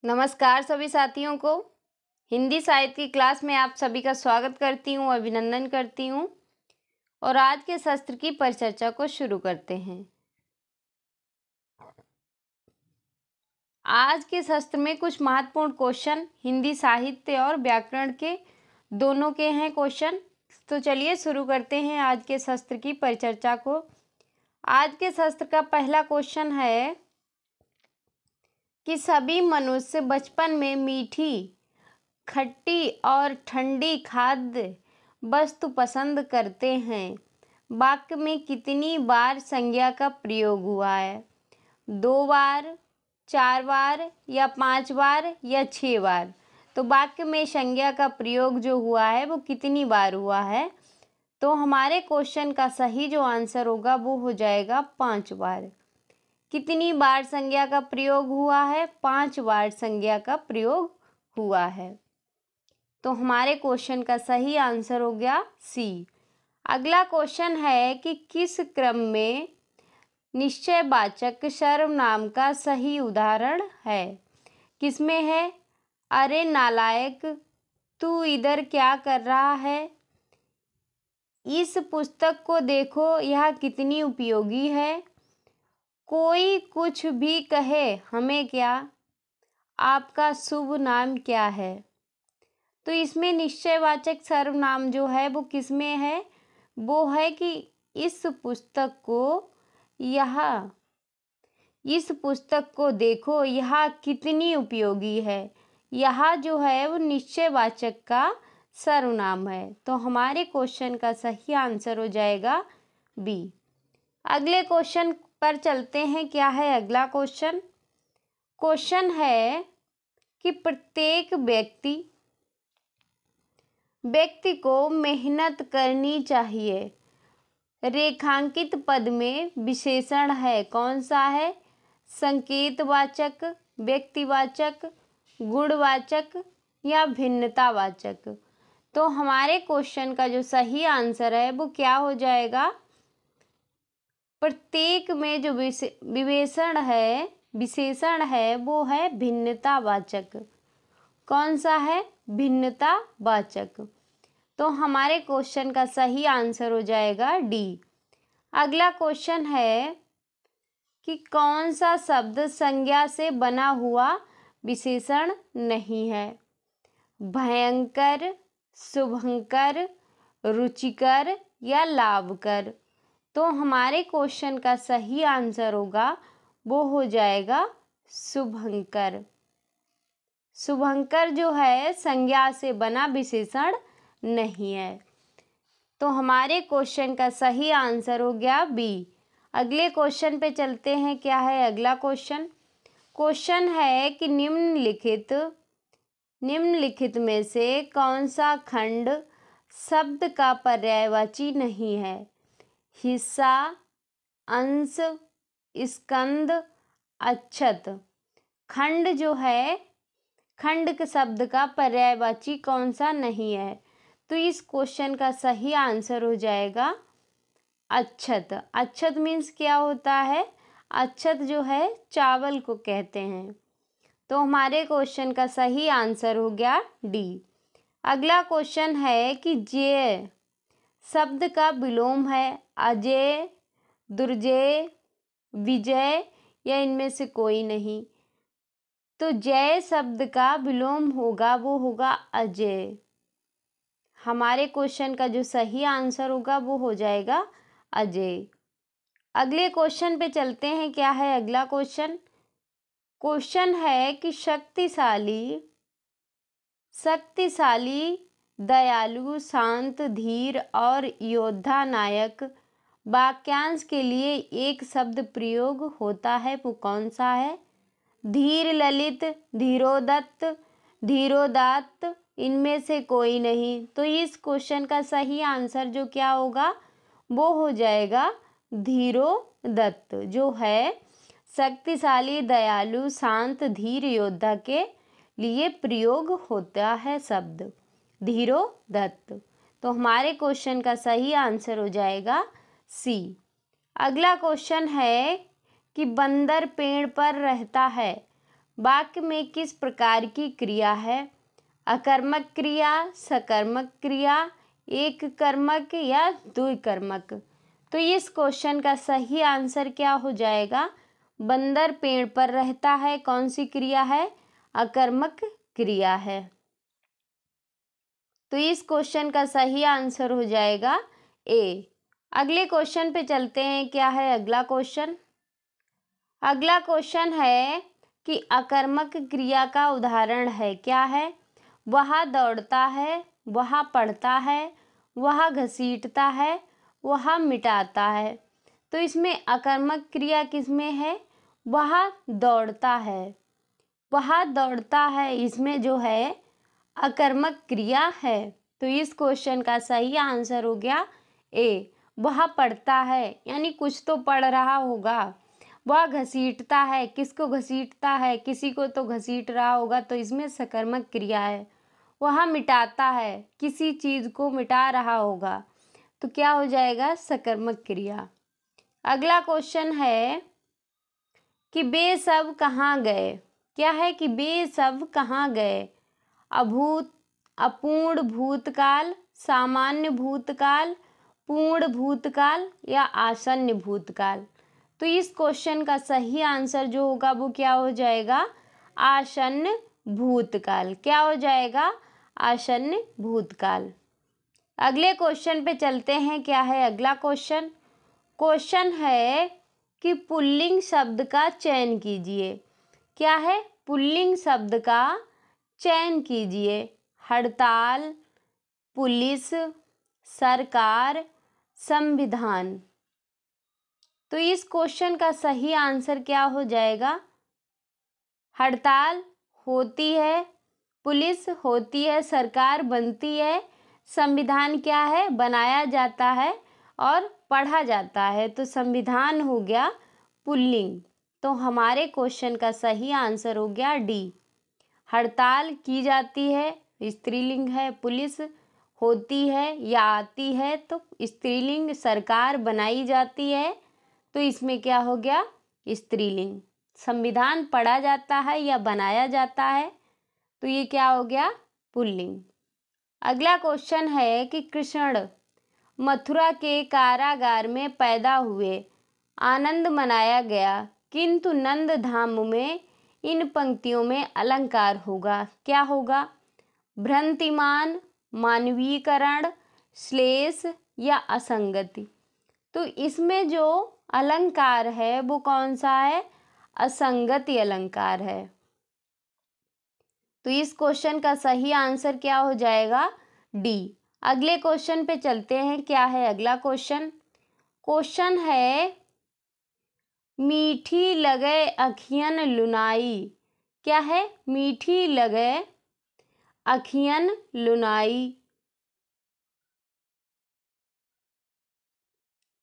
नमस्कार सभी साथियों को। हिंदी साहित्य की क्लास में आप सभी का स्वागत करती हूँ, अभिनंदन करती हूँ। और आज के शस्त्र की परिचर्चा को शुरू करते हैं। आज के शस्त्र में कुछ महत्वपूर्ण क्वेश्चन हिंदी साहित्य और व्याकरण के दोनों के हैं क्वेश्चन। तो चलिए शुरू करते हैं आज के शस्त्र की परिचर्चा को। आज के शस्त्र का पहला क्वेश्चन है कि सभी मनुष्य बचपन में मीठी, खट्टी और ठंडी खाद्य वस्तु पसंद करते हैं। वाक्य में कितनी बार संज्ञा का प्रयोग हुआ है? 2 बार, 4 बार या 5 बार या 6 बार? तो वाक्य में संज्ञा का प्रयोग जो हुआ है वो कितनी बार हुआ है? तो हमारे क्वेश्चन का सही जो आंसर होगा वो हो जाएगा 5 बार। कितनी बार संज्ञा का प्रयोग हुआ है? 5 बार संज्ञा का प्रयोग हुआ है। तो हमारे क्वेश्चन का सही आंसर हो गया सी। अगला क्वेश्चन है कि किस क्रम में निश्चयवाचक सर्वनाम का सही उदाहरण है? किसमें है? अरे नालायक, तू इधर क्या कर रहा है? इस पुस्तक को देखो, यह कितनी उपयोगी है। कोई कुछ भी कहे, हमें क्या? आपका शुभ नाम क्या है? तो इसमें निश्चयवाचक सर्वनाम जो है वो किसमें है? वो है कि इस पुस्तक को देखो, यह कितनी उपयोगी है। यह जो है वो निश्चयवाचक का सर्वनाम है। तो हमारे क्वेश्चन का सही आंसर हो जाएगा बी। अगले क्वेश्चन पर चलते हैं। क्या है अगला क्वेश्चन? क्वेश्चन है कि प्रत्येक व्यक्ति को मेहनत करनी चाहिए। रेखांकित पद में विशेषण है, कौन सा है? संकेतवाचक, व्यक्तिवाचक, गुणवाचक या भिन्नतावाचक? तो हमारे क्वेश्चन का जो सही आंसर है वो क्या हो जाएगा? प्रत्येक में जो विशेषण है वो है भिन्नतावाचक। कौन सा है? भिन्नतावाचक। तो हमारे क्वेश्चन का सही आंसर हो जाएगा डी। अगला क्वेश्चन है कि कौन सा शब्द संज्ञा से बना हुआ विशेषण नहीं है? भयंकर, शुभंकर, रुचिकर या लाभकर? तो हमारे क्वेश्चन का सही आंसर होगा वो हो जाएगा शुभंकर। शुभंकर जो है संज्ञा से बना विशेषण नहीं है। तो हमारे क्वेश्चन का सही आंसर हो गया बी। अगले क्वेश्चन पे चलते हैं। क्या है अगला क्वेश्चन? क्वेश्चन है कि निम्नलिखित में से कौन सा खंड शब्द का पर्यायवाची नहीं है? हिस्सा, अंश, स्कंद, अक्षत? खंड जो है, खंड के शब्द का पर्यायवाची कौन सा नहीं है? तो इस क्वेश्चन का सही आंसर हो जाएगा अक्षत। अक्षत मीन्स क्या होता है? अक्षत जो है चावल को कहते हैं। तो हमारे क्वेश्चन का सही आंसर हो गया डी। अगला क्वेश्चन है कि जेय शब्द का विलोम है अजय, दुर्जय, विजय या इनमें से कोई नहीं? तो जय शब्द का विलोम होगा वो होगा अजय। हमारे क्वेश्चन का जो सही आंसर होगा वो हो जाएगा अजय। अगले क्वेश्चन पे चलते हैं। क्या है अगला क्वेश्चन? क्वेश्चन है कि शक्तिशाली, दयालु, शांत, धीर और योद्धा नायक वाक्यांश के लिए एक शब्द प्रयोग होता है, वो कौन सा है? धीर, ललित, धीरोदत्त, धीरोदात्त, इनमें से कोई नहीं? तो इस क्वेश्चन का सही आंसर जो क्या होगा वो हो जाएगा धीरोदत्त। जो है शक्तिशाली, दयालु, शांत, धीर, योद्धा के लिए प्रयोग होता है शब्द धीरोदत्त। तो हमारे क्वेश्चन का सही आंसर हो जाएगा सी। अगला क्वेश्चन है कि बंदर पेड़ पर रहता है, वाक्य में किस प्रकार की क्रिया है? अकर्मक क्रिया, सकर्मक क्रिया, एक कर्मक या द्विकर्मक? तो इस क्वेश्चन का सही आंसर क्या हो जाएगा? बंदर पेड़ पर रहता है कौन सी क्रिया है? अकर्मक क्रिया है। तो इस क्वेश्चन का सही आंसर हो जाएगा ए। अगले क्वेश्चन पे चलते हैं। क्या है अगला क्वेश्चन? अगला क्वेश्चन है कि अकर्मक क्रिया का उदाहरण है। क्या है? वह दौड़ता है, वह पढ़ता है, वह घसीटता है, वह मिटाता है। तो इसमें अकर्मक क्रिया किसमें है? वह दौड़ता है। वह दौड़ता है इसमें जो है अकर्मक क्रिया है। तो इस क्वेश्चन का सही आंसर हो गया ए। वह पढ़ता है यानी कुछ तो पढ़ रहा होगा। वह घसीटता है, किसको घसीटता है? किसी को तो घसीट रहा होगा, तो इसमें सकर्मक क्रिया है। वह मिटाता है, किसी चीज़ को मिटा रहा होगा, तो क्या हो जाएगा? सकर्मक क्रिया। अगला क्वेश्चन है कि वे सब कहाँ गए? क्या है कि वे सब कहाँ गए? अपूर्ण भूतकाल, सामान्य भूतकाल, पूर्ण भूतकाल या आसन्न भूतकाल? तो इस क्वेश्चन का सही आंसर जो होगा वो क्या हो जाएगा? आसन्न भूतकाल। क्या हो जाएगा? आसन्न भूतकाल। अगले क्वेश्चन पे चलते हैं। क्या है अगला क्वेश्चन? क्वेश्चन है कि पुल्लिंग शब्द का चयन कीजिए। क्या है? पुल्लिंग शब्द का चयन कीजिए। हड़ताल, पुलिस, सरकार, संविधान। तो इस क्वेश्चन का सही आंसर क्या हो जाएगा? हड़ताल होती है, पुलिस होती है, सरकार बनती है, संविधान क्या है? बनाया जाता है और पढ़ा जाता है। तो संविधान हो गया पुल्लिंग। तो हमारे क्वेश्चन का सही आंसर हो गया डी। हड़ताल की जाती है, स्त्रीलिंग है। पुलिस होती है या आती है तो स्त्रीलिंग। सरकार बनाई जाती है तो इसमें क्या हो गया? स्त्रीलिंग। संविधान पढ़ा जाता है या बनाया जाता है तो ये क्या हो गया? पुल्लिंग। अगला क्वेश्चन है कि कृष्ण मथुरा के कारागार में पैदा हुए, आनंद मनाया गया, किंतु नंद धाम में इन पंक्तियों में अलंकार होगा। क्या होगा? भ्रांतिमान, मानवीकरण, श्लेष या असंगति? तो इसमें जो अलंकार है वो कौन सा है? असंगति अलंकार है। तो इस क्वेश्चन का सही आंसर क्या हो जाएगा? डी। अगले क्वेश्चन पे चलते हैं। क्या है अगला क्वेश्चन? क्वेश्चन है मीठी लगे अखियन लुनाई। क्या है? मीठी लगे अखियन लुनाई।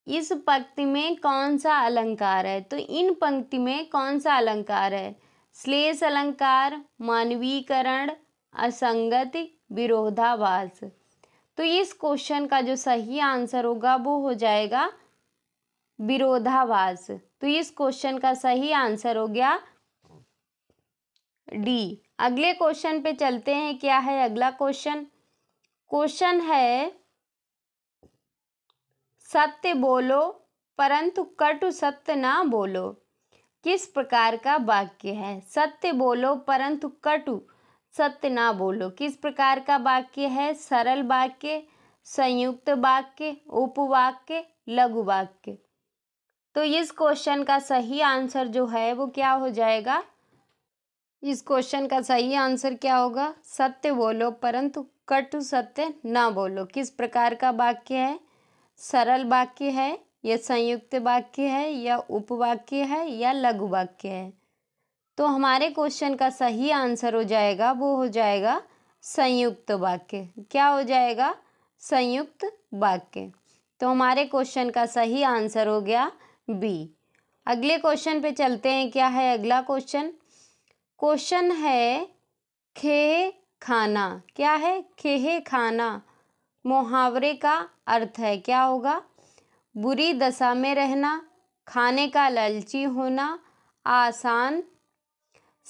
इस पंक्ति में कौन सा अलंकार है? तो इन पंक्ति में कौन सा अलंकार है? श्लेष अलंकार, मानवीकरण, असंगति, विरोधाभास। तो इस क्वेश्चन का जो सही आंसर होगा वो हो जाएगा विरोधाभास। तो इस क्वेश्चन का सही आंसर हो गया डी। अगले क्वेश्चन पे चलते हैं। क्या है अगला क्वेश्चन? क्वेश्चन है सत्य बोलो परंतु कटु सत्य ना बोलो। किस प्रकार का वाक्य है? सत्य बोलो परंतु कटु सत्य ना बोलो। किस प्रकार का वाक्य है? सरल वाक्य, संयुक्त वाक्य, उपवाक्य, लघु वाक्य। तो इस क्वेश्चन का सही आंसर जो है वो क्या हो जाएगा? इस क्वेश्चन का सही आंसर क्या होगा? सत्य बोलो परंतु कटु सत्य ना बोलो। किस प्रकार का वाक्य है? सरल वाक्य है या संयुक्त वाक्य है या उपवाक्य है या लघु वाक्य है? तो हमारे क्वेश्चन का सही आंसर हो जाएगा वो हो जाएगा संयुक्त वाक्य। क्या हो जाएगा? संयुक्त वाक्य। तो हमारे क्वेश्चन का सही आंसर हो गया बी। अगले क्वेश्चन पे चलते हैं। क्या है अगला क्वेश्चन? क्वेश्चन है खे खाना। क्या है? खेहे खाना मुहावरे का अर्थ है। क्या होगा? बुरी दशा में रहना, खाने का लालची होना, आसान,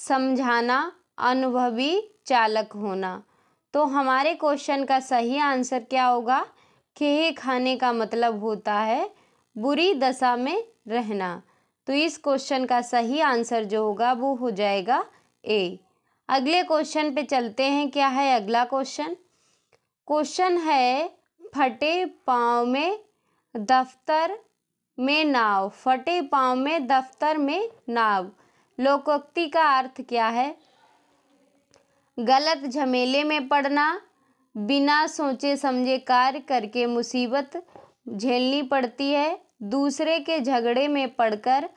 समझाना, अनुभवी चालक होना। तो हमारे क्वेश्चन का सही आंसर क्या होगा? खेहे खाने का मतलब होता है बुरी दशा में रहना। तो इस क्वेश्चन का सही आंसर जो होगा वो हो जाएगा ए। अगले क्वेश्चन पे चलते हैं। क्या है अगला क्वेश्चन? क्वेश्चन है फटे पाँव में दफ्तर में नाव। फटे पाँव में दफ्तर में नाव लोकोक्ति का अर्थ क्या है? गलत झमेले में पड़ना, बिना सोचे समझे कार्य करके मुसीबत झेलनी पड़ती है, दूसरे के झगड़े में पड़कर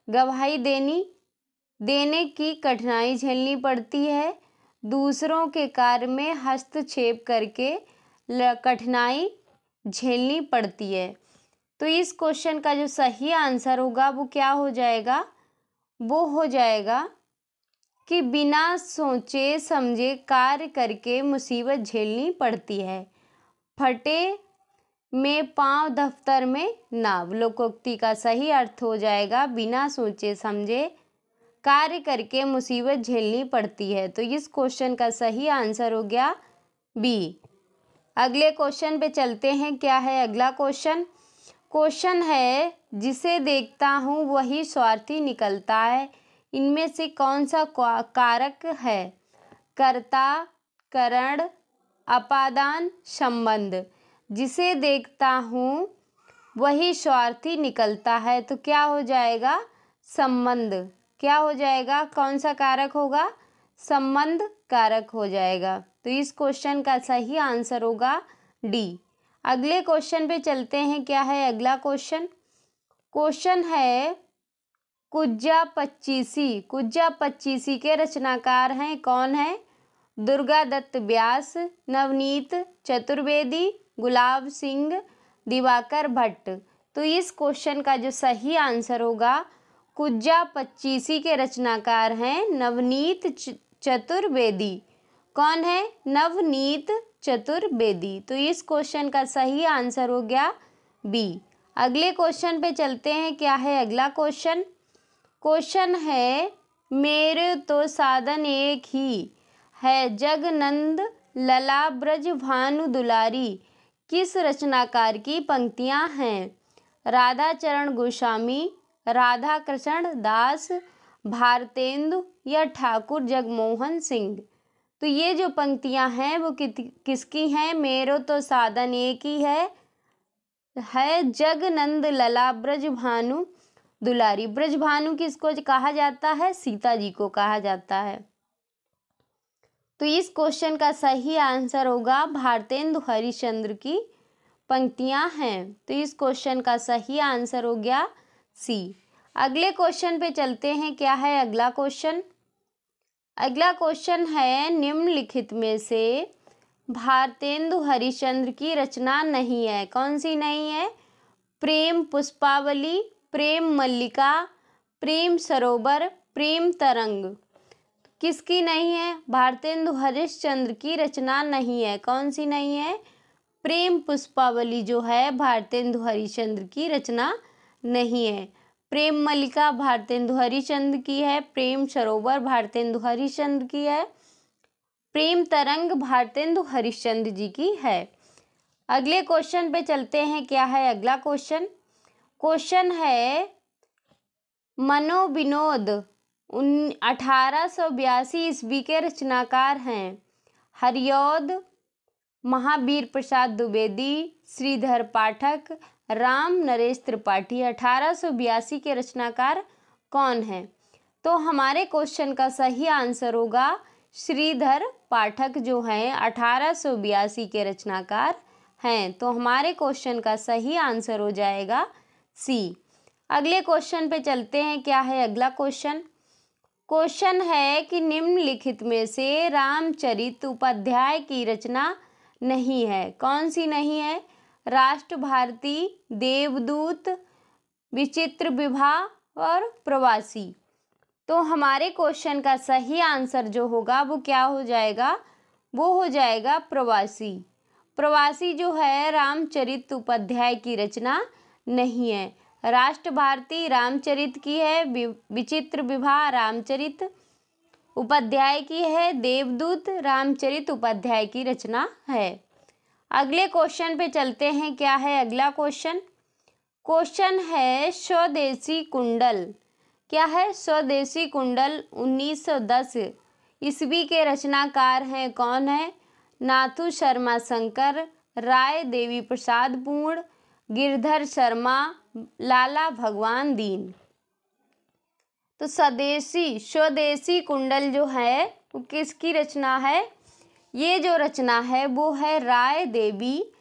गवाही देने की कठिनाई झेलनी पड़ती है, दूसरों के कार्य में हस्तक्षेप करके कठिनाई झेलनी पड़ती है। तो इस क्वेश्चन का जो सही आंसर होगा वो क्या हो जाएगा? वो हो जाएगा कि बिना सोचे समझे कार्य करके मुसीबत झेलनी पड़ती है। फटे में पाँव दफ्तर में नाव लोकोक्ति का सही अर्थ हो जाएगा बिना सोचे समझे कार्य करके मुसीबत झेलनी पड़ती है। तो इस क्वेश्चन का सही आंसर हो गया बी। अगले क्वेश्चन पे चलते हैं। क्या है अगला क्वेश्चन? क्वेश्चन है जिसे देखता हूँ वही स्वार्थी निकलता है, इनमें से कौन सा कारक है? कर्ता, करण, अपादान, संबंध। जिसे देखता हूँ वही स्वार्थी निकलता है तो क्या हो जाएगा? संबंध। क्या हो जाएगा? कौन सा कारक होगा? संबंध कारक हो जाएगा। तो इस क्वेश्चन का सही आंसर होगा डी। अगले क्वेश्चन पे चलते हैं। क्या है अगला क्वेश्चन? क्वेश्चन है कुज्जा पच्चीसी। कुज्जा पच्चीसी के रचनाकार हैं कौन है? दुर्गा दत्त व्यास, नवनीत चतुर्वेदी, गुलाब सिंह, दिवाकर भट्ट। तो इस क्वेश्चन का जो सही आंसर होगा कुज्जा पच्चीसी के रचनाकार हैं नवनीत चतुर्वेदी। कौन है? नवनीत चतुर्वेदी। तो इस क्वेश्चन का सही आंसर हो गया बी। अगले क्वेश्चन पे चलते हैं। क्या है अगला क्वेश्चन? क्वेश्चन है मेरे तो साधन एक ही है, जगनंद लला ब्रज भानु दुलारी किस रचनाकार की पंक्तियां हैं? राधा चरण गोस्वामी, राधा कृष्ण दास, भारतेंदु या ठाकुर जगमोहन सिंह। तो ये जो पंक्तियां हैं वो किसकी हैं? मेरो तो साधन एक ही है जगनंद लला ब्रज भानु दुलारी। ब्रज भानु किसको कहा जाता है? सीता जी को कहा जाता है। तो इस क्वेश्चन का सही आंसर होगा भारतेंदु हरिश्चंद्र की पंक्तियां हैं। तो इस क्वेश्चन का सही आंसर हो गया सी। अगले क्वेश्चन पे चलते हैं। क्या है अगला क्वेश्चन? अगला क्वेश्चन है निम्नलिखित में से भारतेंदु हरिश्चंद्र की रचना नहीं है। कौन सी नहीं है? प्रेम पुष्पावली, प्रेम मल्लिका, प्रेम सरोवर, प्रेम तरंग। किसकी नहीं है? भारतेंदु हरिश्चंद्र की रचना नहीं है। कौन सी नहीं है? प्रेम पुष्पावली जो है भारतेंदु हरिश्चंद्र की रचना नहीं है। प्रेम मल्लिका भारतेंदु हरिश्चंद्र की है, प्रेम सरोवर भारतेंदु हरिश्चंद्र की है, प्रेम तरंग भारतेंदु हरिश्चंद्र जी की है। अगले क्वेश्चन पे चलते हैं। क्या है अगला क्वेश्चन? क्वेश्चन है मनोविनोद 1882 ईस्वी के रचनाकार हैं हरिऔध, महावीर प्रसाद द्विवेदी, श्रीधर पाठक, राम नरेश त्रिपाठी। 1882 के रचनाकार कौन है? तो हमारे क्वेश्चन का सही आंसर होगा श्रीधर पाठक जो हैं 1882 के रचनाकार हैं। तो हमारे क्वेश्चन का सही आंसर हो जाएगा सी। अगले क्वेश्चन पे चलते हैं। क्या है अगला क्वेश्चन? क्वेश्चन है कि निम्नलिखित में से रामचरित उपाध्याय की रचना नहीं है। कौन सी नहीं है? राष्ट्र भारती, देवदूत, विचित्र विवाह और प्रवासी। तो हमारे क्वेश्चन का सही आंसर जो होगा वो क्या हो जाएगा? वो हो जाएगा प्रवासी। प्रवासी जो है रामचरित उपाध्याय की रचना नहीं है। राष्ट्र भारती रामचरित की है, विचित्र विवाह रामचरित उपाध्याय की है। देवदूत रामचरित उपाध्याय की रचना है। अगले क्वेश्चन पे चलते हैं। क्या है अगला क्वेश्चन? क्वेश्चन है स्वदेशी कुंडल। क्या है? स्वदेशी कुंडल 1910 ईस्वी के रचनाकार हैं। कौन है? नाथू शर्मा शंकर, राय देवी प्रसाद पूर्ण, गिरधर शर्मा, लाला भगवान दीन। तो स्वदेशी कुंडल जो है वो किसकी रचना है? ये जो रचना है वो है राय देवी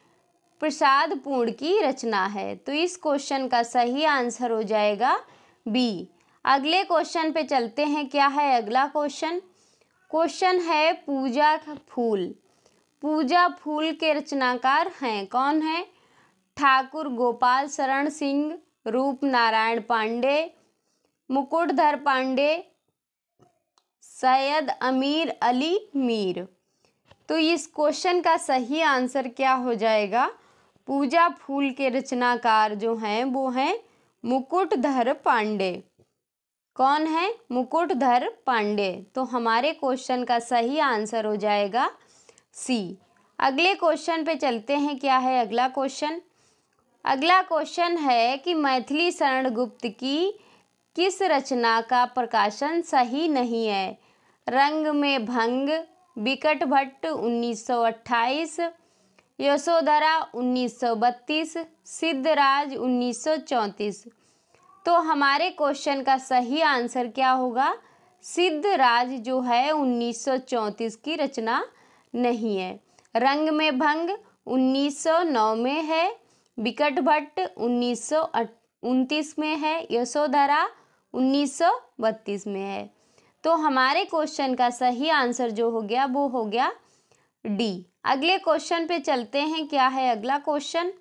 प्रसाद पूर्ण की रचना है। तो इस क्वेश्चन का सही आंसर हो जाएगा बी। अगले क्वेश्चन पे चलते हैं। क्या है अगला क्वेश्चन? क्वेश्चन है पूजा फूल। पूजा फूल के रचनाकार हैं। कौन है? ठाकुर गोपाल शरण सिंह, रूप नारायण पांडे, मुकुटधर पांडे, सैयद अमीर अली मीर। तो इस क्वेश्चन का सही आंसर क्या हो जाएगा? पूजा फूल के रचनाकार जो हैं वो हैं मुकुटधर पांडे। कौन है? मुकुटधर पांडे। तो हमारे क्वेश्चन का सही आंसर हो जाएगा सी। अगले क्वेश्चन पे चलते हैं। क्या है अगला क्वेश्चन? अगला क्वेश्चन है कि मैथिली शरण गुप्त की किस रचना का प्रकाशन सही नहीं है? रंग में भंग, बिकट भट्ट 1928, यशोधरा 1932, सिद्धराज 1934। तो हमारे क्वेश्चन का सही आंसर क्या होगा? सिद्धराज जो है 1934 की रचना नहीं है। रंग में भंग 1909 में है, बिकट भट्ट 1929 में है, यशोधरा 1932 में है। तो हमारे क्वेश्चन का सही आंसर जो हो गया वो हो गया डी। अगले क्वेश्चन पे चलते हैं। क्या है अगला क्वेश्चन?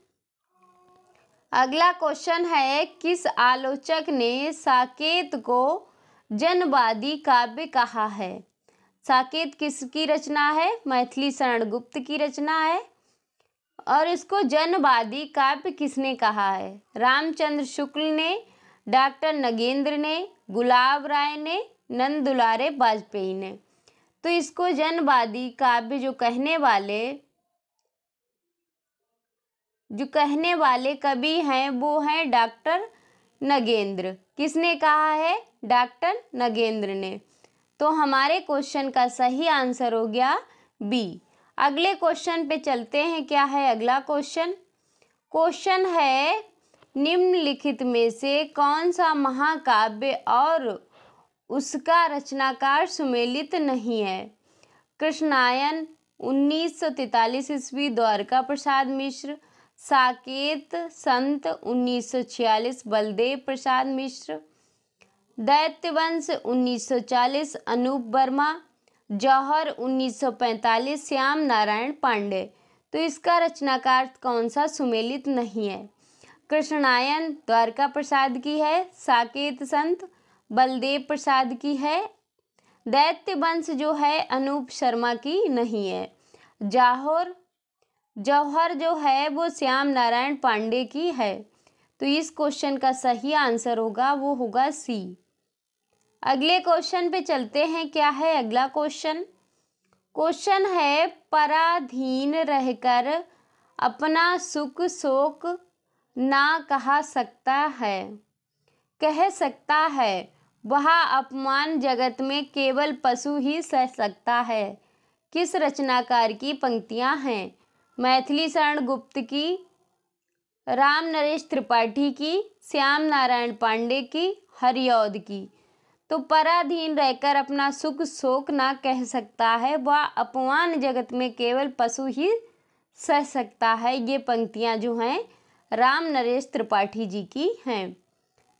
अगला क्वेश्चन है किस आलोचक ने साकेत को जनवादी काव्य कहा है? साकेत किसकी रचना है? मैथिली शरण गुप्त की रचना है। और इसको जनवादी काव्य किसने कहा है? रामचंद्र शुक्ल ने, डॉक्टर नगेंद्र ने, गुलाब राय ने, नंद दुलारे वाजपेयी ने। तो इसको जनवादी काव्य जो कहने वाले कवि हैं वो हैं डॉक्टर नगेंद्र। किसने कहा है? डॉक्टर नगेंद्र ने। तो हमारे क्वेश्चन का सही आंसर हो गया बी। अगले क्वेश्चन पे चलते हैं। क्या है अगला क्वेश्चन? क्वेश्चन है निम्नलिखित में से कौन सा महाकाव्य और उसका रचनाकार सुमेलित नहीं है? कृष्णायन 1943 ईस्वी, द्वारका प्रसाद मिश्र, साकेत संत 1946, बलदेव प्रसाद मिश्र, दैत्यवंश 1940, अनूप वर्मा, जौहर 1945, श्याम नारायण पांडे। तो इसका रचनाकार कौन सा सुमेलित नहीं है? कृष्णायन द्वारका प्रसाद की है, साकेत संत बलदेव प्रसाद की है, दैत्यवंश जो है अनूप शर्मा की नहीं है, जौहर जो है वो श्याम नारायण पांडे की है। तो इस क्वेश्चन का सही आंसर होगा वो होगा सी। अगले क्वेश्चन पे चलते हैं। क्या है अगला क्वेश्चन? क्वेश्चन है पराधीन रहकर अपना सुख शोक ना कह सकता है वह अपमान जगत में केवल पशु ही सह सकता है। किस रचनाकार की पंक्तियां हैं? मैथिली शरण गुप्त की, राम नरेश त्रिपाठी की, श्याम नारायण पांडे की, हरिऔध की। तो पराधीन रहकर अपना सुख शोक ना कह सकता है वह अपमान जगत में केवल पशु ही सह सकता है। ये पंक्तियां जो हैं राम नरेश त्रिपाठी जी की हैं।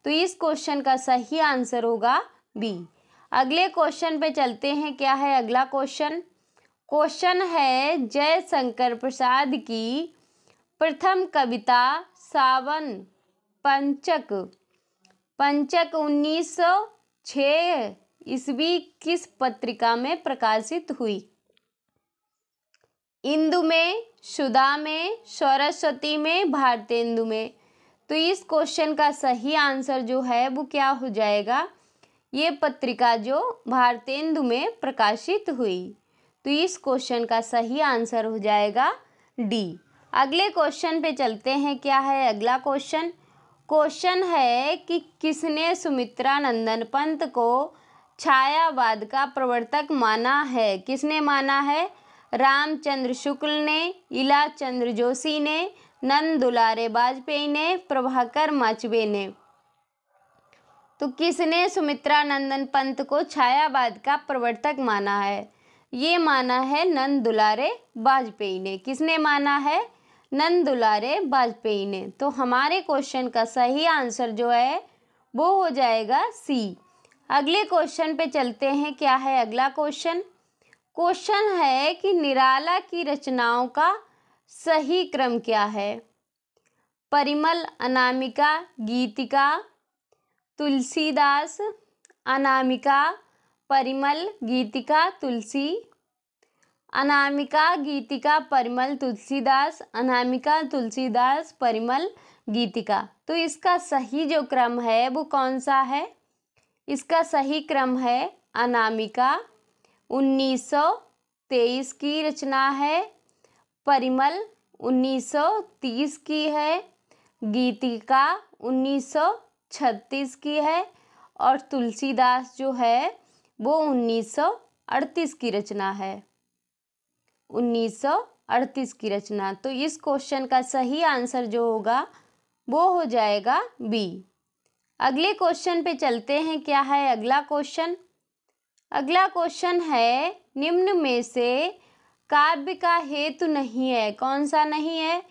तो इस क्वेश्चन का सही आंसर होगा बी। अगले क्वेश्चन पे चलते हैं। क्या है अगला क्वेश्चन? क्वेश्चन है जयशंकर प्रसाद की प्रथम कविता सावन पंचक 1906 ईस्वी किस पत्रिका में प्रकाशित हुई? इंदु में, सुधा में, सरस्वती में, भारतेंदु में। तो इस क्वेश्चन का सही आंसर जो है वो क्या हो जाएगा? ये पत्रिका जो भारतेंदु में प्रकाशित हुई। तो इस क्वेश्चन का सही आंसर हो जाएगा डी। अगले क्वेश्चन पे चलते हैं। क्या है अगला क्वेश्चन? क्वेश्चन है कि किसने सुमित्रा नंदन पंत को छायावाद का प्रवर्तक माना है? किसने माना है? रामचंद्र शुक्ल ने, इला चंद्र जोशी ने, नंद दुलारे वाजपेयी ने, प्रभाकर माचवे ने। तो किसने सुमित्रा नंदन पंत को छायावाद का प्रवर्तक माना है? ये माना है नंद दुलारे वाजपेयी ने। किसने माना है? नंद दुलारे वाजपेयी ने। तो हमारे क्वेश्चन का सही आंसर जो है वो हो जाएगा सी। अगले क्वेश्चन पे चलते हैं। क्या है अगला क्वेश्चन? क्वेश्चन है कि निराला की रचनाओं का सही क्रम क्या है? परिमल, अनामिका, गीतिका, तुलसीदास, अनामिका, परिमल, गीतिका, तुलसी, अनामिका, गीतिका, परिमल, तुलसीदास, अनामिका, तुलसीदास, परिमल, गीतिका। तो इसका सही जो क्रम है वो कौन सा है? इसका सही क्रम है अनामिका 1923 की रचना है, परिमल 1930 की है, गीतिका 1936 की है और तुलसीदास जो है वो 1938 की रचना है। 1938 की रचना। तो इस क्वेश्चन का सही आंसर जो होगा वो हो जाएगा बी। अगले क्वेश्चन पे चलते हैं। क्या है अगला क्वेश्चन? अगला क्वेश्चन है निम्न में से काव्य का हेतु नहीं है। कौन सा नहीं है?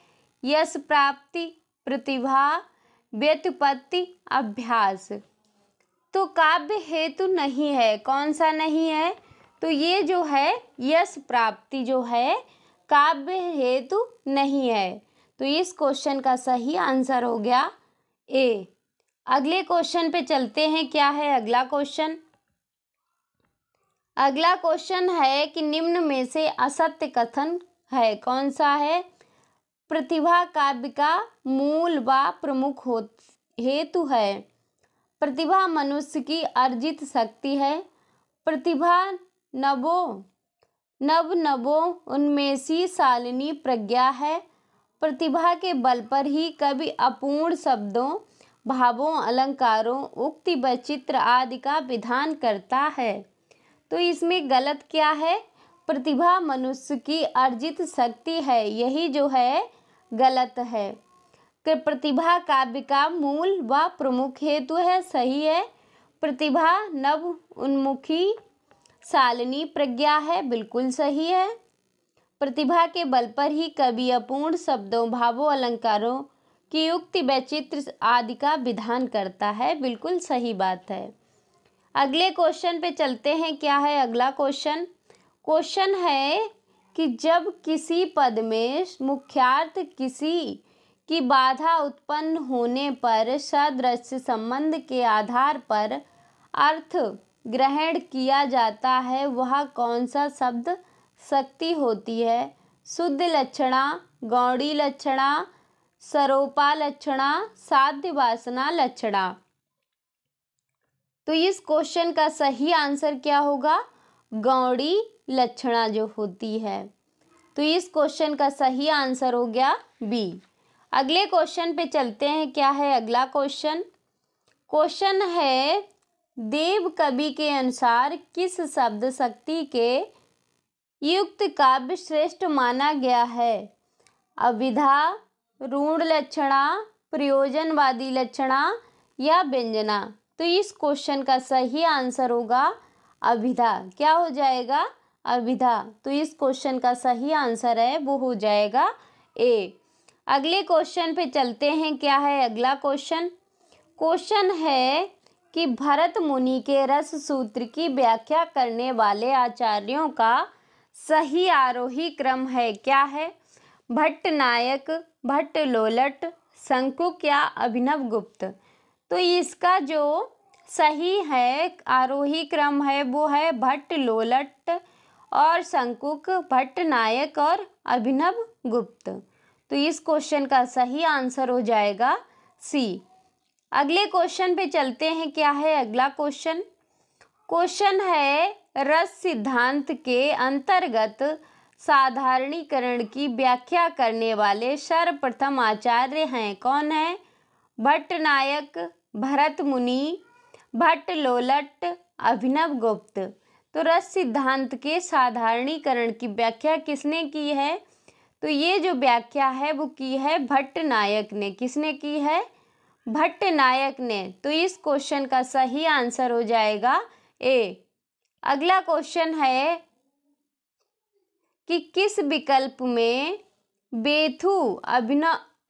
यश प्राप्ति, प्रतिभा, व्युत्पत्ति, अभ्यास। तो काव्य हेतु नहीं है। कौन सा नहीं है? तो ये जो है यश प्राप्ति जो है काव्य हेतु नहीं है। तो इस क्वेश्चन का सही आंसर हो गया ए। अगले क्वेश्चन पे चलते हैं। क्या है अगला क्वेश्चन? अगला क्वेश्चन है कि निम्न में से असत्य कथन है। कौन सा है? प्रतिभा काव्य का मूल व प्रमुख हेतु है। प्रतिभा मनुष्य की अर्जित शक्ति है। प्रतिभा नवो उन्मेषी शालिनी प्रज्ञा है। प्रतिभा के बल पर ही कवि अपूर्ण शब्दों, भावों, अलंकारों, उक्ति व चित्र आदि का विधान करता है। तो इसमें गलत क्या है? प्रतिभा मनुष्य की अर्जित शक्ति है, यही जो है गलत है। कि प्रतिभा काव्य का मूल व प्रमुख हेतु है, सही है। प्रतिभा नव उन्मुखी शालिनी प्रज्ञा है, बिल्कुल सही है। प्रतिभा के बल पर ही कवि अपूर्ण शब्दों, भावों, अलंकारों की युक्ति व चित्र आदि का विधान करता है, बिल्कुल सही बात है। अगले क्वेश्चन पे चलते हैं। क्या है अगला क्वेश्चन? क्वेश्चन है कि जब किसी पद में मुख्यार्थ किसी की बाधा उत्पन्न होने पर सदृश संबंध के आधार पर अर्थ ग्रहण किया जाता है, वह कौन सा शब्द शक्ति होती है? शुद्ध लक्षणा, गौड़ी लक्षणा, सरोपा लक्षणा, साध्य वासना लक्षणा। तो इस क्वेश्चन का सही आंसर क्या होगा? गौड़ी लक्षणा जो होती है। तो इस क्वेश्चन का सही आंसर हो गया बी। अगले क्वेश्चन पे चलते हैं। क्या है अगला क्वेश्चन? क्वेश्चन है देव कवि के अनुसार किस शब्द शक्ति के युक्त काव्य श्रेष्ठ माना गया है? अभिधा, रूढ़ लक्षणा, प्रयोजनवादी लक्षणा या व्यंजना। तो इस क्वेश्चन का सही आंसर होगा अभिधा। क्या हो जाएगा? अभिधा। तो इस क्वेश्चन का सही आंसर है वो हो जाएगा ए। अगले क्वेश्चन पे चलते हैं। क्या है अगला क्वेश्चन? क्वेश्चन है कि भरत मुनि के रस सूत्र की व्याख्या करने वाले आचार्यों का सही आरोही क्रम है। क्या है? भट्ट नायक, भट्ट लोलट, शंकुक या अभिनव गुप्त। तो इसका जो सही है आरोही क्रम है वो है भट्ट लोलट और शंकुक, भट्ट नायक और अभिनव गुप्त। तो इस क्वेश्चन का सही आंसर हो जाएगा सी। अगले क्वेश्चन पे चलते हैं। क्या है अगला क्वेश्चन? क्वेश्चन है रस सिद्धांत के अंतर्गत साधारणीकरण की व्याख्या करने वाले सर्वप्रथम आचार्य हैं। कौन है? भट्टनायक, भरत मुनि, भट्ट लोलट, अभिनव गुप्त। तो रस सिद्धांत के साधारणीकरण की व्याख्या किसने की है? तो ये जो व्याख्या है वो की है भट्टनायक ने। किसने की है? भट्टनायक ने। तो इस क्वेश्चन का सही आंसर हो जाएगा ए। अगला क्वेश्चन है कि किस विकल्प में बेथु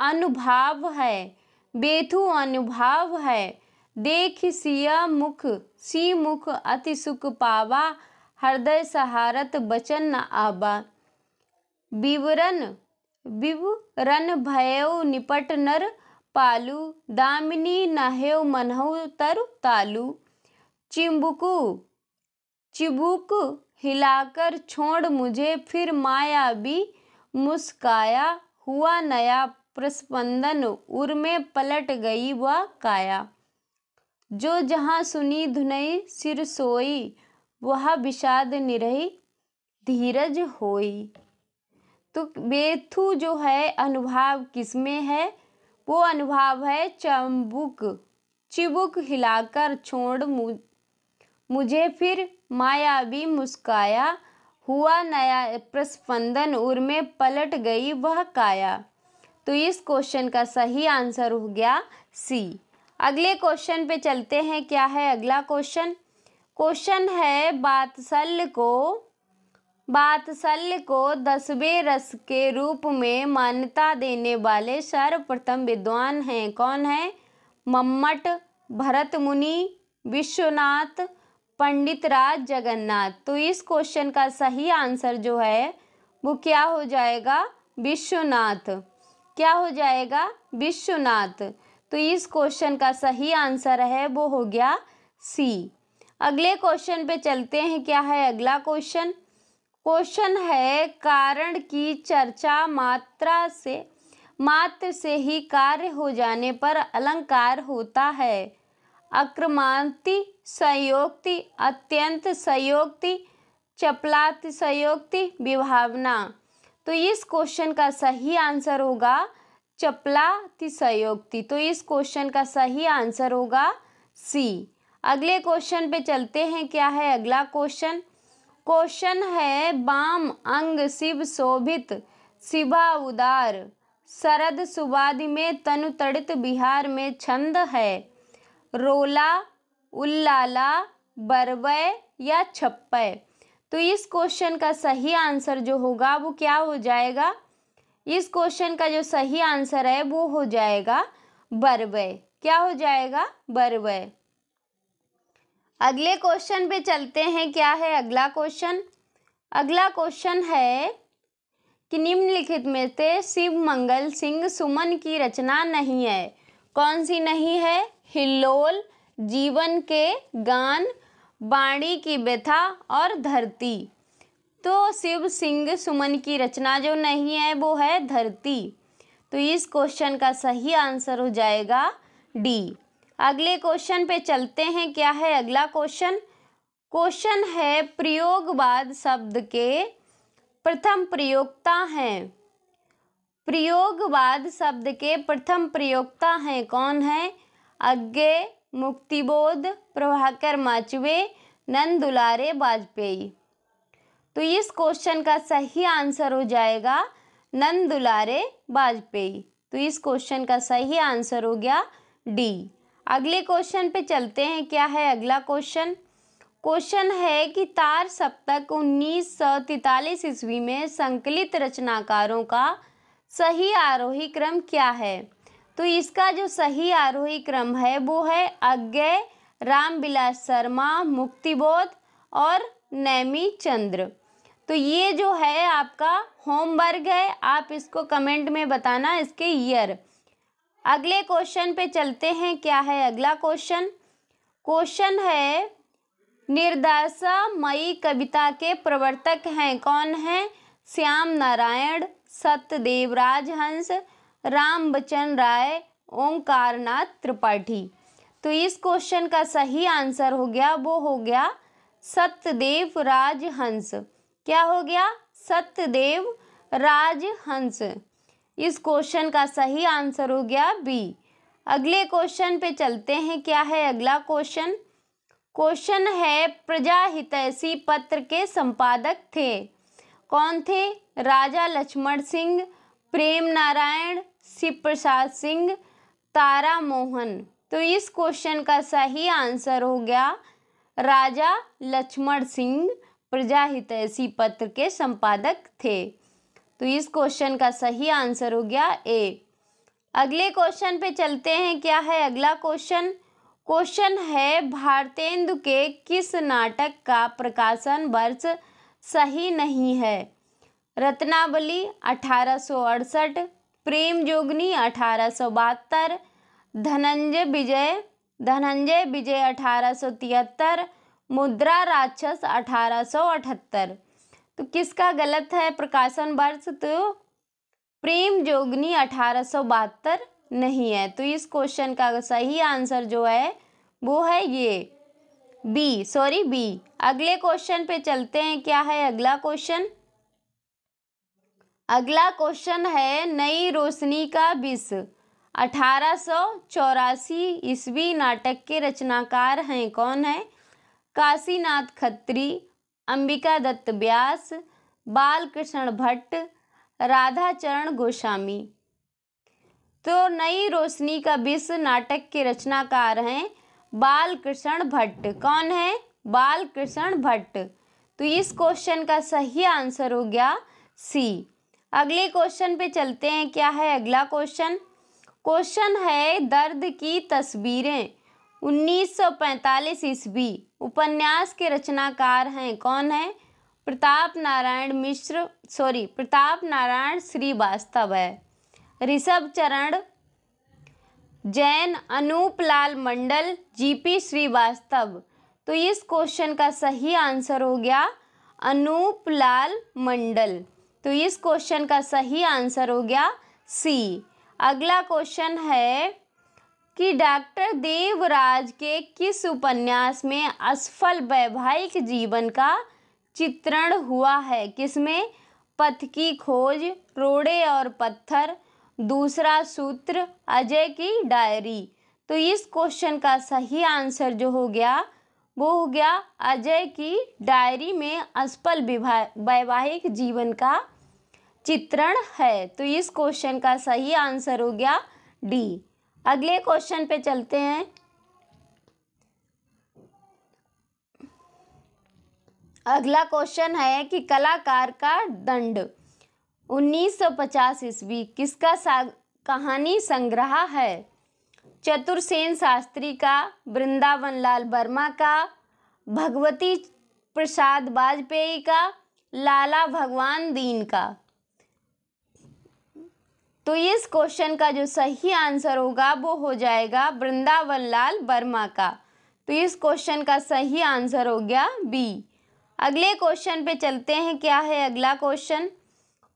अनुभाव है? बेथु अनुभाव है। देख सिया मुख सी मुख अति सुख पावा, हृदय सहारत बचन न आबा। विवरण भयउ निपट नर पालू, दामिनी नहेव मनहु तरु तालू। चिबुक हिलाकर छोड़ मुझे, फिर माया भी मुस्काया, हुआ नया प्रस्पंदन उर में पलट गई वह काया। जो जहाँ सुनी धुनई सिर सोई, वह विषाद निरही धीरज होई। तो बेथु जो है अनुभाव किसमें है? वो अनुभाव है चिबुक हिलाकर छोड़ मुझे, फिर मायावी मुस्काया, हुआ नया प्रस्पंदन उर में पलट गई वह काया। तो इस क्वेश्चन का सही आंसर हो गया सी। अगले क्वेश्चन पे चलते हैं। क्या है अगला क्वेश्चन? क्वेश्चन है बात्सल्य को 10वें रस के रूप में मान्यता देने वाले सर्वप्रथम विद्वान हैं। कौन है? मम्मट, भरत मुनि, विश्वनाथ, पंडित राज जगन्नाथ। तो इस क्वेश्चन का सही आंसर जो है वो क्या हो जाएगा? विश्वनाथ। क्या हो जाएगा? विश्वनाथ। तो इस क्वेश्चन का सही आंसर है वो हो गया सी। अगले क्वेश्चन पे चलते हैं। क्या है अगला क्वेश्चन? क्वेश्चन है कारण की चर्चा मात्र से ही कार्य हो जाने पर अलंकार होता है। अक्रमांति संयोक्ति, अत्यंत संयोक्ति, चपलाति संयोक्ति, विभावना। तो इस क्वेश्चन का सही आंसर होगा चपलाति संयोक्ति। तो इस क्वेश्चन का सही आंसर होगा सी। अगले क्वेश्चन पे चलते हैं। क्या है अगला क्वेश्चन? क्वेश्चन है वाम अंग शिव शोभित, शिवा उदार, शरद सुबादि में तनु तड़ित, बिहार में छंद है। रोला, उल्लाला, बरवय या छप्पय। तो इस क्वेश्चन का सही आंसर जो होगा वो क्या हो जाएगा? इस क्वेश्चन का जो सही आंसर है वो हो जाएगा बरवय। क्या हो जाएगा? बरवय। अगले क्वेश्चन पे चलते हैं। क्या है अगला क्वेश्चन? अगला क्वेश्चन है कि निम्नलिखित में से शिव मंगल सिंह सुमन की रचना नहीं है। कौन सी नहीं है? हिल्लोल, जीवन के गान, बाणी की व्यथा और धरती। तो शिव सिंह सुमन की रचना जो नहीं है वो है धरती। तो इस क्वेश्चन का सही आंसर हो जाएगा डी। अगले क्वेश्चन पे चलते हैं। क्या है अगला क्वेश्चन? क्वेश्चन है प्रयोगवाद शब्द के प्रथम प्रयोक्ता हैं। प्रयोगवाद शब्द के प्रथम प्रयोक्ता हैं। कौन है? अज्ञे, मुक्तिबोध, प्रभाकर माचवे, नंद दुलारे वाजपेयी। तो इस क्वेश्चन का सही आंसर हो जाएगा नंद दुलारे वाजपेयी। तो इस क्वेश्चन का सही आंसर हो गया डी। अगले क्वेश्चन पे चलते हैं। क्या है अगला क्वेश्चन? क्वेश्चन है कि तार सप्तक 1943 ईस्वी में संकलित रचनाकारों का सही आरोही क्रम क्या है? तो इसका जो सही आरोही क्रम है वो है अज्ञे, रामविलास शर्मा, मुक्तिबोध और नैमी चंद्र। तो ये जो है आपका होमवर्क है, आप इसको कमेंट में बताना इसके ईयर। अगले क्वेश्चन पे चलते हैं। क्या है अगला क्वेश्चन? क्वेश्चन है निर्देशमयी कविता के प्रवर्तक हैं। कौन है? श्याम नारायण, सत्यदेव राजहंस, राम बच्चन राय, ओंकारनाथ त्रिपाठी। तो इस क्वेश्चन का सही आंसर हो गया वो हो गया सत्यदेव राजहंस। क्या हो गया? सत्यदेव राजहंस। इस क्वेश्चन का सही आंसर हो गया बी। अगले क्वेश्चन पे चलते हैं। क्या है अगला क्वेश्चन? क्वेश्चन है प्रजाहितैषी पत्र के संपादक थे। कौन थे? राजा लक्ष्मण सिंह, प्रेम नारायण, शिव प्रसाद सिंह, तारा मोहन। तो इस क्वेश्चन का सही आंसर हो गया राजा लक्ष्मण सिंह प्रजाहितैषी पत्र के संपादक थे। तो इस क्वेश्चन का सही आंसर हो गया ए। अगले क्वेश्चन पे चलते हैं। क्या है अगला क्वेश्चन? क्वेश्चन है भारतेंदु के किस नाटक का प्रकाशन वर्ष सही नहीं है? रत्नावली 1868, प्रेम जोगनी 1872, धनंजय विजय 1873, मुद्रा राक्षस 1878। तो किसका गलत है प्रकाशन वर्ष? तो प्रेम जोगनी 1872 नहीं है। तो इस क्वेश्चन का सही आंसर जो है वो है ये बी। अगले क्वेश्चन पे चलते हैं। क्या है अगला क्वेश्चन? अगला क्वेश्चन है नई रोशनी का विष 1884 ईस्वी नाटक के रचनाकार हैं। कौन है? काशीनाथ खत्री, अंबिका दत्त व्यास, बालकृष्ण भट्ट, राधाचरण गोस्वामी। तो नई रोशनी का विष नाटक के रचनाकार हैं बालकृष्ण भट्ट। कौन है? बालकृष्ण भट्ट। तो इस क्वेश्चन का सही आंसर हो गया सी। अगले क्वेश्चन पे चलते हैं। क्या है अगला क्वेश्चन? क्वेश्चन है दर्द की तस्वीरें 1945 ईस्वी उपन्यास के रचनाकार हैं। कौन है? प्रताप नारायण श्रीवास्तव है। ऋषभ चरण जैन, अनूप लाल मंडल, जीपी श्रीवास्तव। तो इस क्वेश्चन का सही आंसर हो गया अनूप लाल मंडल। तो इस क्वेश्चन का सही आंसर हो गया सी। अगला क्वेश्चन है कि डॉक्टर देवराज के किस उपन्यास में असफल वैवाहिक जीवन का चित्रण हुआ है? किसमें? पथ की खोज, रोड़े और पत्थर, दूसरा सूत्र, अजय की डायरी। तो इस क्वेश्चन का सही आंसर जो हो गया वो हो गया अजय की डायरी में असफल वैवाहिक जीवन का चित्रण है। तो इस क्वेश्चन का सही आंसर हो गया डी। अगले क्वेश्चन पे चलते हैं। अगला क्वेश्चन है कि कलाकार का दंड 1950 ईस्वी किसका कहानी संग्रह है? चतुरसेन शास्त्री का, वृंदावन लाल वर्मा का, भगवती प्रसाद वाजपेयी का, लाला भगवान दीन का। तो इस क्वेश्चन का जो सही आंसर होगा वो हो जाएगा वृंदावन लाल वर्मा का। तो इस क्वेश्चन का सही आंसर हो गया बी। अगले क्वेश्चन पे चलते हैं। क्या है अगला क्वेश्चन?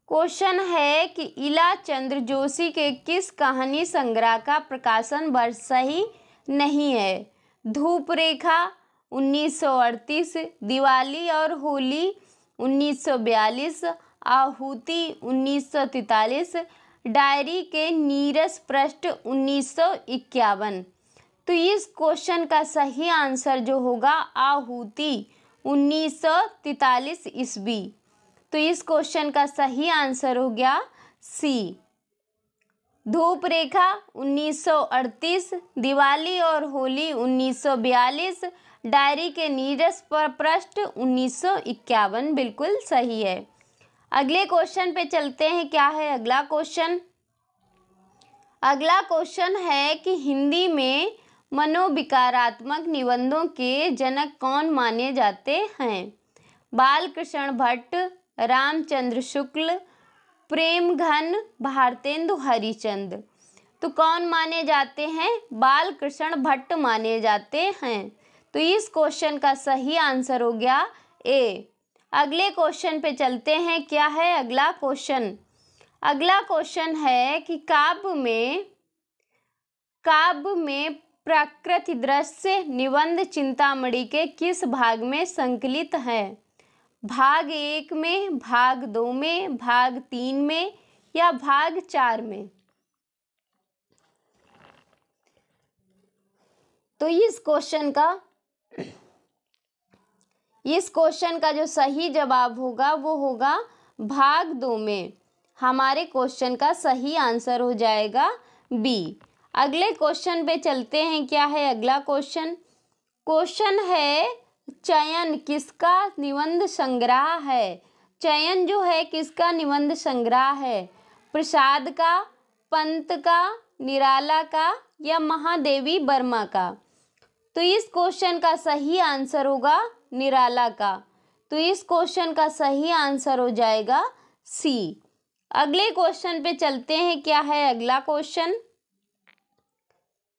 क्वेश्चन है कि इला चंद्र जोशी के किस कहानी संग्रह का प्रकाशन वर्ष सही नहीं है? धूप रेखा 1938, दिवाली और होली 1942, आहुति 1943, डायरी के नीरस पृष्ठ 1951। तो इस क्वेश्चन का सही आंसर जो होगा आहुति 1943 ईस्वी। तो इस क्वेश्चन का सही आंसर हो गया सी। धूप रेखा 1938, दिवाली और होली 1942, डायरी के नीरस पृष्ठ 1951 बिल्कुल सही है। अगले क्वेश्चन पे चलते हैं। क्या है अगला क्वेश्चन? अगला क्वेश्चन है कि हिंदी में मनोविकारात्मक निबंधों के जनक कौन माने जाते हैं? बालकृष्ण भट्ट, रामचंद्र शुक्ल, प्रेमघन, भारतेंदु हरिश्चंद्र। तो कौन माने जाते हैं? बालकृष्ण भट्ट माने जाते हैं। तो इस क्वेश्चन का सही आंसर हो गया ए। अगले क्वेश्चन पे चलते हैं। क्या है अगला क्वेश्चन? अगला क्वेश्चन है कि काव्य में प्रकृति दृश्य निबंध चिंतामणि के किस भाग में संकलित है? भाग 1 में, भाग 2 में, भाग 3 में या भाग 4 में? तो इस क्वेश्चन का जो सही जवाब होगा वो होगा भाग 2 में। हमारे क्वेश्चन का सही आंसर हो जाएगा बी। अगले क्वेश्चन पे चलते हैं। क्या है अगला क्वेश्चन है चयन किसका निबंध संग्रह है? चयन जो है किसका निबंध संग्रह है? प्रसाद का, पंत का, निराला का या महादेवी वर्मा का? तो इस क्वेश्चन का सही आंसर होगा निराला का। तो इस क्वेश्चन का सही आंसर हो जाएगा सी। अगले क्वेश्चन पे चलते हैं। क्या है अगला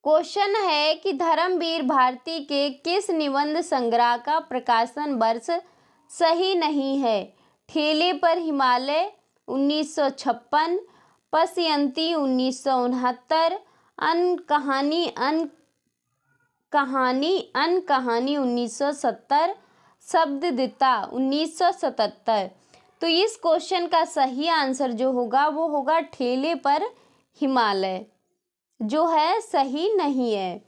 क्वेश्चन है कि धर्मवीर भारती के किस निबंध संग्रह का प्रकाशन वर्ष सही नहीं है? ठेले पर हिमालय 1956, पसयंती 1969, अन कहानी 1970, शब्ददिता 1977। तो इस क्वेश्चन का सही आंसर जो होगा वो होगा ठेले पर हिमालय, जो है सही नहीं है।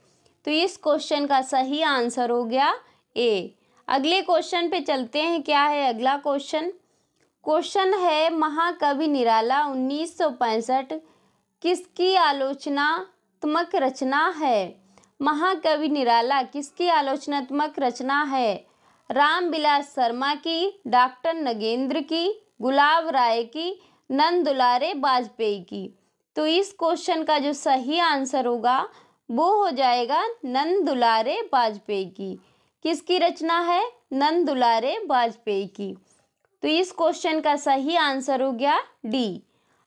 तो इस क्वेश्चन का सही आंसर हो गया ए। अगले क्वेश्चन पे चलते हैं। क्या है अगला क्वेश्चन है महाकवि निराला 1965 किसकी आलोचनात्मक रचना है? महाकवि निराला किसकी आलोचनात्मक रचना है? रामविलास शर्मा की, डॉक्टर नगेंद्र की, गुलाब राय की, नंद दुलारे वाजपेयी की? तो इस क्वेश्चन का जो सही आंसर होगा वो हो जाएगा नंद दुलारे वाजपेयी की। किसकी रचना है? नंद दुलारे वाजपेयी की। तो इस क्वेश्चन का सही आंसर हो गया डी।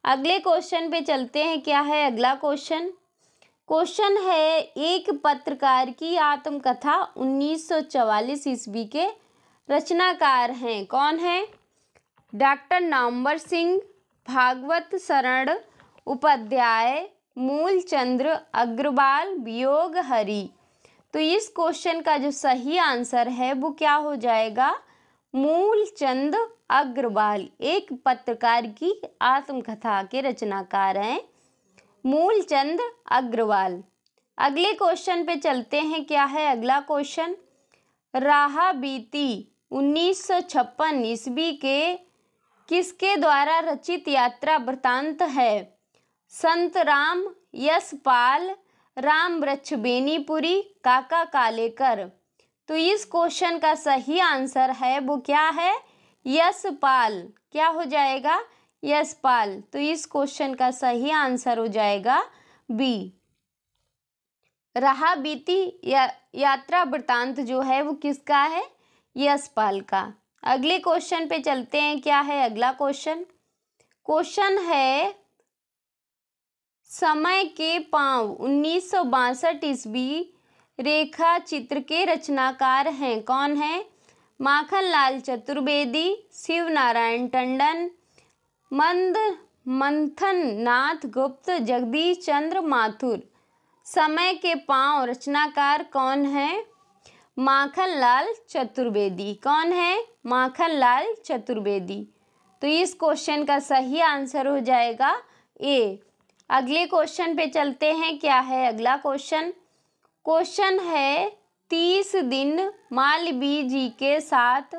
अगले क्वेश्चन पे चलते हैं। क्या है अगला क्वेश्चन है एक पत्रकार की आत्मकथा 1944 ईस्वी के रचनाकार हैं। कौन है? डॉक्टर नामवर सिंह, भागवत शरण उपाध्याय, मूलचंद्र अग्रवाल, वियोग हरि। तो इस क्वेश्चन का जो सही आंसर है वो क्या हो जाएगा? मूलचंद अग्रवाल एक पत्रकार की आत्मकथा के रचनाकार हैं मूलचंद अग्रवाल। अगले क्वेश्चन पे चलते हैं। क्या है अगला राह बीती 1956 ईस्वी के किसके द्वारा रचित यात्रा वृतांत है? संत राम यशपाल, राम वृक्ष बेनीपुरी, काका कालेकर। तो इस क्वेश्चन का सही आंसर है वो क्या है? यशपाल। क्या हो जाएगा? यशपाल। तो इस क्वेश्चन का सही आंसर हो जाएगा बी। राह बीती यात्रा वृतांत जो है वो किसका है? यशपाल का। अगले क्वेश्चन पे चलते हैं। क्या है अगला क्वेश्चन है समय के पाँव 1962 ईस्वी रेखा चित्र के रचनाकार हैं। कौन है? माखनलाल चतुर्वेदी, शिव नारायण टंडन, मंथन नाथ गुप्त, जगदीश चंद्र माथुर। समय के पाँव रचनाकार कौन है? माखनलाल चतुर्वेदी। कौन है? माखनलाल चतुर्वेदी। तो इस क्वेश्चन का सही आंसर हो जाएगा ए। अगले क्वेश्चन पे चलते हैं। क्या है अगला क्वेश्चन है 30 दिन मालवीय जी के साथ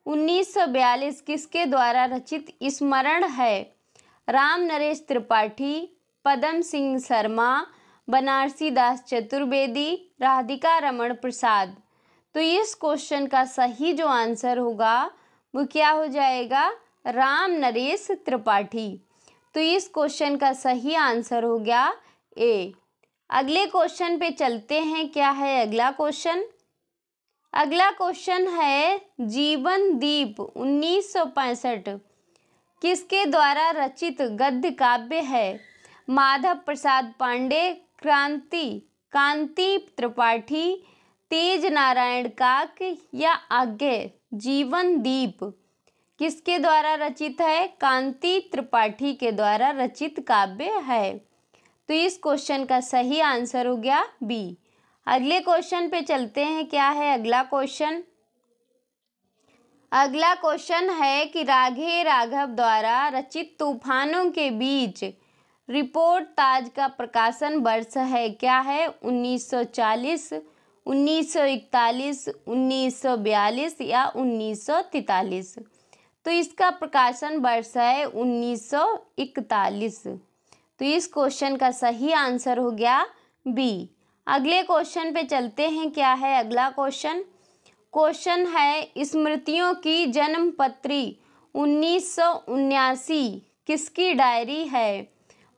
1942 किसके द्वारा रचित स्मरण है? राम नरेश त्रिपाठी, पदम सिंह शर्मा, बनारसी दास चतुर्वेदी, राधिका रमण प्रसाद। तो इस क्वेश्चन का सही जो आंसर होगा वो क्या हो जाएगा? राम नरेश त्रिपाठी। तो इस क्वेश्चन का सही आंसर हो गया ए। अगले क्वेश्चन पे चलते हैं। क्या है अगला क्वेश्चन है जीवन दीप 1965 किसके द्वारा रचित गद्य काव्य है? माधव प्रसाद पांडे, कांति त्रिपाठी, तेज नारायण काक या आज्ञे? जीवन दीप किसके द्वारा रचित है? कांति त्रिपाठी के द्वारा रचित काव्य है। तो इस क्वेश्चन का सही आंसर हो गया बी। अगले क्वेश्चन पे चलते हैं। क्या है अगला क्वेश्चन? अगला क्वेश्चन है कि राघे राघव द्वारा रचित तूफानों के बीच रिपोर्ट ताज का प्रकाशन वर्ष है। क्या है? 1940, 1941, 1942 या 1943। तो इसका प्रकाशन वर्ष है 1941। तो इस क्वेश्चन का सही आंसर हो गया बी। अगले क्वेश्चन पे चलते हैं। क्या है अगला क्वेश्चन? क्वेश्चन है स्मृतियों की जन्मपत्री 1979 किसकी डायरी है?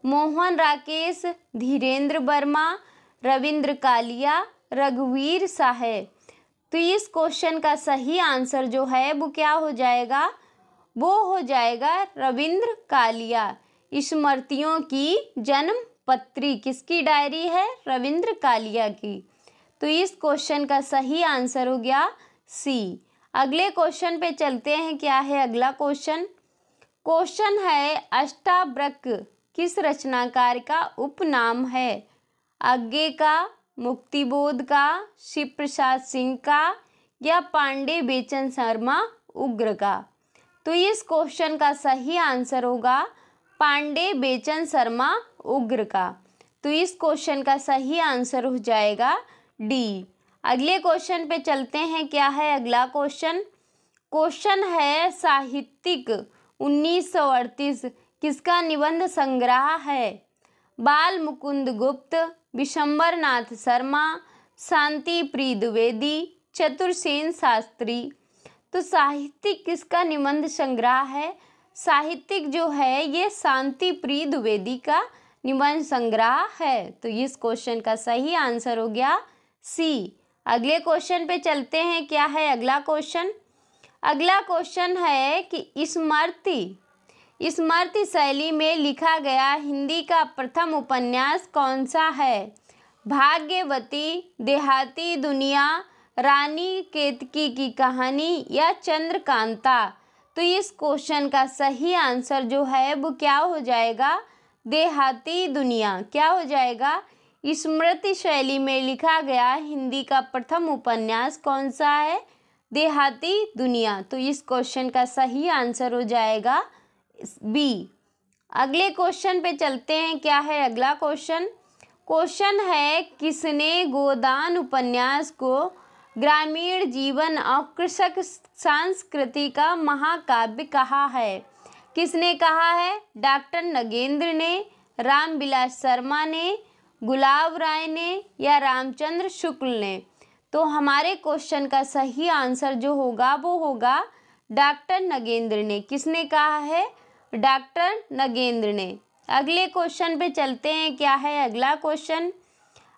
मोहन राकेश, धीरेन्द्र वर्मा, रविंद्र कालिया, रघुवीर साहे। तो इस क्वेश्चन का सही आंसर जो है वो क्या हो जाएगा? वो हो जाएगा रविंद्र कालिया। स्मृतियों की जन्मपत्री किसकी डायरी है? रविंद्र कालिया की। तो इस क्वेश्चन का सही आंसर हो गया सी। अगले क्वेश्चन पे चलते हैं। क्या है अगला क्वेश्चन? क्वेश्चन है अष्टावक्र किस रचनाकार का उपनाम है? आज्ञे का, मुक्तिबोध का, शिव प्रसाद सिंह का या पांडे बेचन शर्मा उग्र का? तो इस क्वेश्चन का सही आंसर होगा पांडे बेचन शर्मा उग्र का। तो इस क्वेश्चन का सही आंसर हो जाएगा डी। अगले क्वेश्चन पे चलते हैं। क्या है अगला क्वेश्चन? क्वेश्चन है साहित्यिक 1938 किसका निबंध संग्रह है? बाल मुकुंद गुप्त, विशंबर नाथ शर्मा, शांति प्रिय द्विवेदी, चतुरसेन शास्त्री। तो साहित्यिक किसका निबंध संग्रह है? साहित्यिक जो है ये शांति प्रिय द्विवेदी का निबंध संग्रह है। तो इस क्वेश्चन का सही आंसर हो गया सी। अगले क्वेश्चन पे चलते हैं। क्या है अगला क्वेश्चन? अगला क्वेश्चन है कि स्मृति शैली में लिखा गया हिंदी का प्रथम उपन्यास कौन सा है? भाग्यवती, देहाती दुनिया, रानी केतकी की कहानी या चंद्रकांता? तो इस क्वेश्चन का सही आंसर जो है वो क्या हो जाएगा? देहाती दुनिया। क्या हो जाएगा? स्मृति शैली में लिखा गया हिंदी का प्रथम उपन्यास कौन सा है? देहाती दुनिया। तो इस क्वेश्चन का सही आंसर हो जाएगा बी। अगले क्वेश्चन पे चलते हैं। क्या है अगला क्वेश्चन? क्वेश्चन है किसने गोदान उपन्यास को ग्रामीण जीवन और कृषक संस्कृति का महाकाव्य कहा है? किसने कहा है? डॉक्टर नगेंद्र ने, रामविलास शर्मा ने, गुलाब राय ने या रामचंद्र शुक्ल ने? तो हमारे क्वेश्चन का सही आंसर जो होगा वो होगा डॉक्टर नगेंद्र ने। किसने कहा है? डॉक्टर नगेंद्र ने। अगले क्वेश्चन पे चलते हैं। क्या है अगला क्वेश्चन?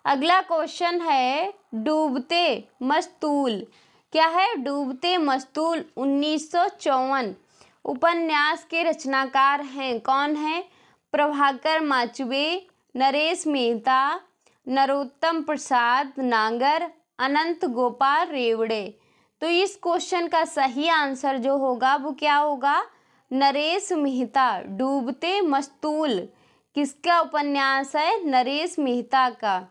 अगला क्वेश्चन है डूबते मस्तूल। क्या है? डूबते मस्तूल 1954 उपन्यास के रचनाकार हैं कौन है? प्रभाकर माचवे, नरेश मेहता, नरोत्तम प्रसाद नागर, अनंत गोपाल रेवड़े। तो इस क्वेश्चन का सही आंसर जो होगा वो क्या होगा? नरेश मेहता। डूबते मस्तूल किसका उपन्यास है? नरेश मेहता का।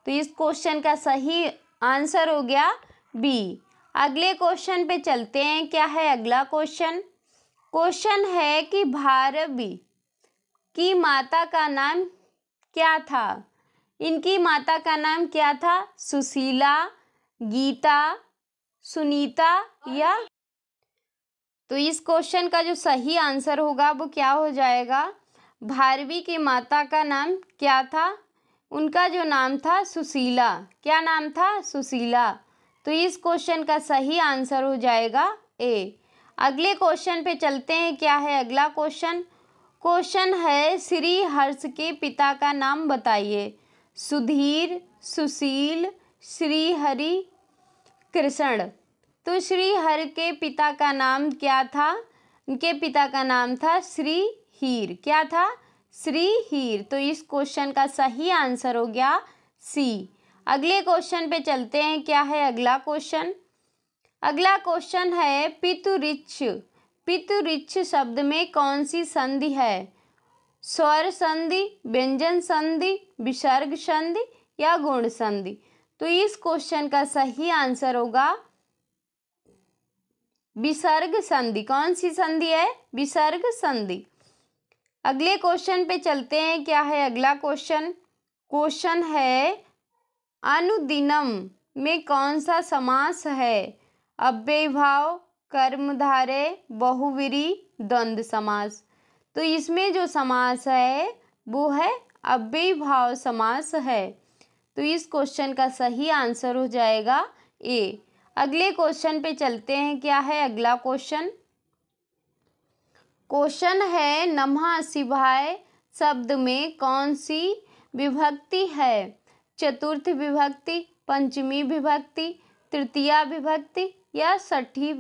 तो इस क्वेश्चन का सही आंसर हो गया बी। अगले क्वेश्चन पे चलते हैं। क्या है अगला क्वेश्चन? क्वेश्चन है कि भारवी की माता का नाम क्या था? इनकी माता का नाम क्या था? सुशीला, गीता, सुनीता या? तो इस क्वेश्चन का जो सही आंसर होगा वो क्या हो जाएगा? भारवी की माता का नाम क्या था? उनका जो नाम था सुशीला। क्या नाम था? सुशीला। तो इस क्वेश्चन का सही आंसर हो जाएगा ए। अगले क्वेश्चन पे चलते हैं। क्या है अगला क्वेश्चन? क्वेश्चन है श्री हर्ष के पिता का नाम बताइए। सुधीर, सुशील, श्रीहरि, कृष्ण। तो श्रीहरि के पिता का नाम क्या था? उनके पिता का नाम था श्रीहीर। क्या था? श्रीहीर। तो इस क्वेश्चन का सही आंसर हो गया सी। अगले क्वेश्चन पे चलते हैं। क्या है अगला क्वेश्चन? अगला क्वेश्चन है पितुरिच्छ। पितुरिच्छ शब्द में कौन सी संधि है? स्वर संधि, व्यंजन संधि, विसर्ग संधि या गुण संधि? तो इस क्वेश्चन का सही आंसर होगा विसर्ग संधि। कौन सी संधि है? विसर्ग संधि। अगले क्वेश्चन पे चलते हैं। क्या है अगला क्वेश्चन? क्वेश्चन है अनुदिनम में कौन सा समास है? अव्ययीभाव, कर्मधारय, बहुव्रीहि, द्वंद्व समास। तो इसमें जो समास है वो है अव्ययीभाव समास है। तो इस क्वेश्चन का सही आंसर हो जाएगा ए। अगले क्वेश्चन पे चलते हैं। क्या है अगला क्वेश्चन? क्वेश्चन है नमः शिवाय शब्द में कौन सी विभक्ति है? चतुर्थ विभक्ति, पंचमी विभक्ति, तृतीया विभक्ति या छठी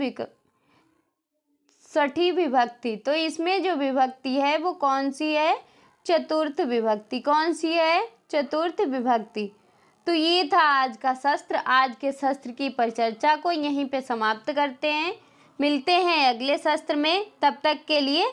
विभक्ति। तो इसमें जो विभक्ति है वो कौन सी है? चतुर्थ विभक्ति। कौन सी है? चतुर्थ विभक्ति। तो ये था आज का शस्त्र। आज के शस्त्र की परिचर्चा को यहीं पे समाप्त करते हैं। मिलते हैं अगले शस्त्र में। तब तक के लिए